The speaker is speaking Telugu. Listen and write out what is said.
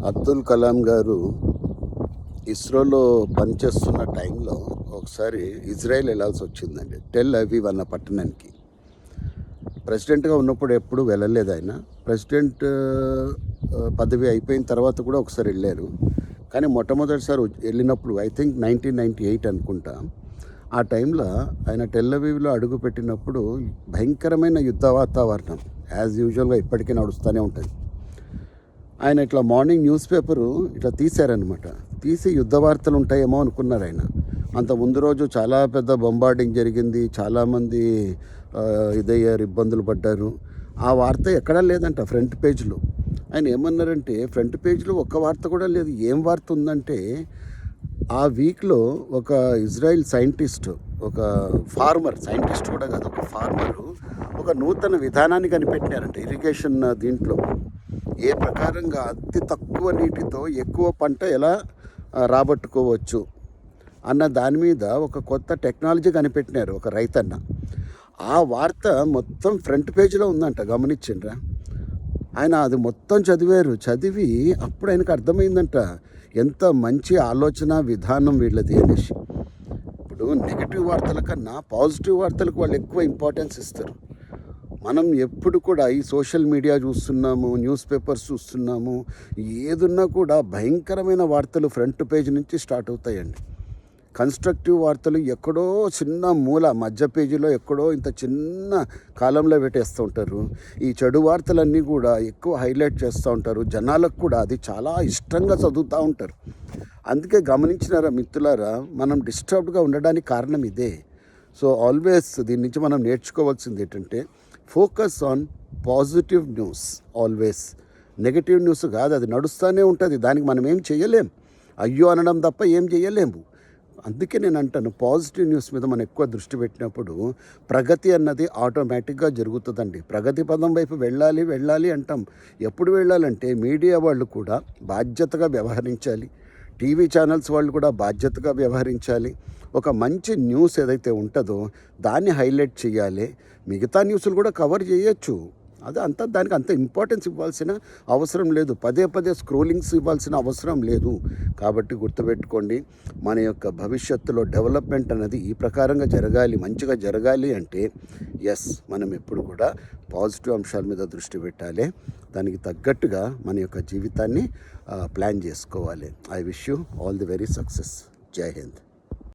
అబ్దుల్ కలాం గారు ఇస్రోలో పనిచేస్తున్న టైంలో ఒకసారి ఇజ్రాయెల్ వెళ్ళాల్సి వచ్చిందండి. టెల్ అవీవ్ అన్న పట్టణానికి. ప్రెసిడెంట్గా ఉన్నప్పుడు ఎప్పుడు వెళ్ళలేదు ఆయన. ప్రెసిడెంట్ పదవి అయిపోయిన తర్వాత కూడా ఒకసారి వెళ్ళారు. కానీ మొట్టమొదటిసారి వెళ్ళినప్పుడు ఐ థింక్ 1998 అనుకుంటా. ఆ టైంలో ఆయన టెల్ అవీవ్లో అడుగు పెట్టినప్పుడు భయంకరమైన యుద్ధ వాతావరణం యాజ్ యూజువల్గా ఇప్పటికీ నడుస్తూనే ఉంటుంది. ఆయన ఇట్లా మార్నింగ్ న్యూస్ పేపరు ఇట్లా తీశారనమాట. తీసి యుద్ధ వార్తలు ఉంటాయేమో అనుకున్నారు ఆయన. అంత ముందు రోజు చాలా పెద్ద బొంబార్డింగ్ జరిగింది, చాలామంది ఇదయ్యారు, ఇబ్బందులు పడ్డారు. ఆ వార్త ఎక్కడా లేదంట ఫ్రంట్ పేజ్లో. ఆయన ఏమన్నారంటే ఫ్రంట్ పేజ్లో ఒక్క వార్త కూడా లేదు. ఏం వార్త ఉందంటే ఆ వీక్లో ఒక ఇజ్రాయిల్ సైంటిస్ట్, ఒక ఫార్మర్, సైంటిస్ట్ కూడా కాదు, ఒక ఫార్మరు ఒక నూతన విధానాన్ని కనిపెట్టినారంట ఇరిగేషన్ దీంట్లో. ఏ ప్రకారంగా అతి తక్కువ నీటితో ఎక్కువ పంట ఎలా రాబట్టుకోవచ్చు అన్న దాని మీద ఒక కొత్త టెక్నాలజీ కనిపెట్టినారు ఒక రైతన్న. ఆ వార్త మొత్తం ఫ్రంట్ పేజీలో ఉందంట, గమనించిండ్రా. ఆయన అది మొత్తం చదివారు. చదివి అప్పుడు ఆయనకు అర్థమైందంట ఎంత మంచి ఆలోచన విధానం వీళ్ళది అనేసి. ఇప్పుడు నెగిటివ్ వార్తల కన్నా పాజిటివ్ వార్తలకు వాళ్ళు ఎక్కువ ఇంపార్టెన్స్ ఇస్తారు. మనం ఎప్పుడు కూడా ఈ సోషల్ మీడియా చూస్తున్నాము, న్యూస్ పేపర్స్ చూస్తున్నాము, ఏదున్నా కూడా భయంకరమైన వార్తలు ఫ్రంట్ పేజ్ నుంచి స్టార్ట్ అవుతాయండి. కన్స్ట్రక్టివ్ వార్తలు ఎక్కడో చిన్న మూల మధ్య పేజీలో ఎక్కడో ఇంత చిన్న కాలంలో పెట్టేస్తూ ఉంటారు. ఈ చెడు వార్తలన్నీ కూడా ఎక్కువ హైలైట్ చేస్తూ ఉంటారు. జనాలకు కూడా అది చాలా ఇష్టంగా చదువుతూ ఉంటారు. అందుకే గమనించినారా మిత్రులారా, మనం డిస్టర్బ్డ్గా ఉండడానికి కారణం ఇదే. సో ఆల్వేస్ దీని నుంచి మనం నేర్చుకోవాల్సింది ఏంటంటే focus on positive news always. Negative news కాదు, అది నడుస్తూనే ఉంటుంది. దానికి మనం ఏం చేయలేం, అయ్యో అనడం తప్ప ఏం చేయలేము. అందుకే నేను అంటాను, పాజిటివ్ న్యూస్ మీద మనం ఎక్కువ దృష్టి పెట్టినప్పుడు ప్రగతి అన్నది ఆటోమేటిక్గా జరుగుతుందండి. ప్రగతి పదం వైపు వెళ్ళాలి అంటాం. ఎప్పుడు వెళ్ళాలంటే మీడియా వాళ్ళు కూడా బాధ్యతగా వ్యవహరించాలి, టీవీ ఛానల్స్ వాళ్ళు కూడా బాధ్యతగా వ్యవహరించాలి. ఒక మంచి న్యూస్ ఏదైతే ఉంటుందో దాన్ని హైలైట్ చేయాలి. మిగతా న్యూస్లు కూడా కవర్ చేయొచ్చు, దానికి అంత ఇంపార్టెన్స్ ఇవ్వాల్సిన అవసరం లేదు. పదే స్క్రోలింగ్స్ ఇవ్వాల్సిన అవసరం లేదు. కాబట్టి గుర్తుపెట్టుకోండి, మన యొక్క భవిష్యత్తులో డెవలప్మెంట్ అనేది ఈ ప్రకారంగా జరగాలి, మంచిగా జరగాలి అంటే మనం ఎప్పుడు కూడా పాజిటివ్ అంశాల మీద దృష్టి పెట్టాలి. దానికి తగ్గట్టుగా మన యొక్క జీవితాన్ని ప్లాన్ చేసుకోవాలి. I wish you all the very success. జై హింద్.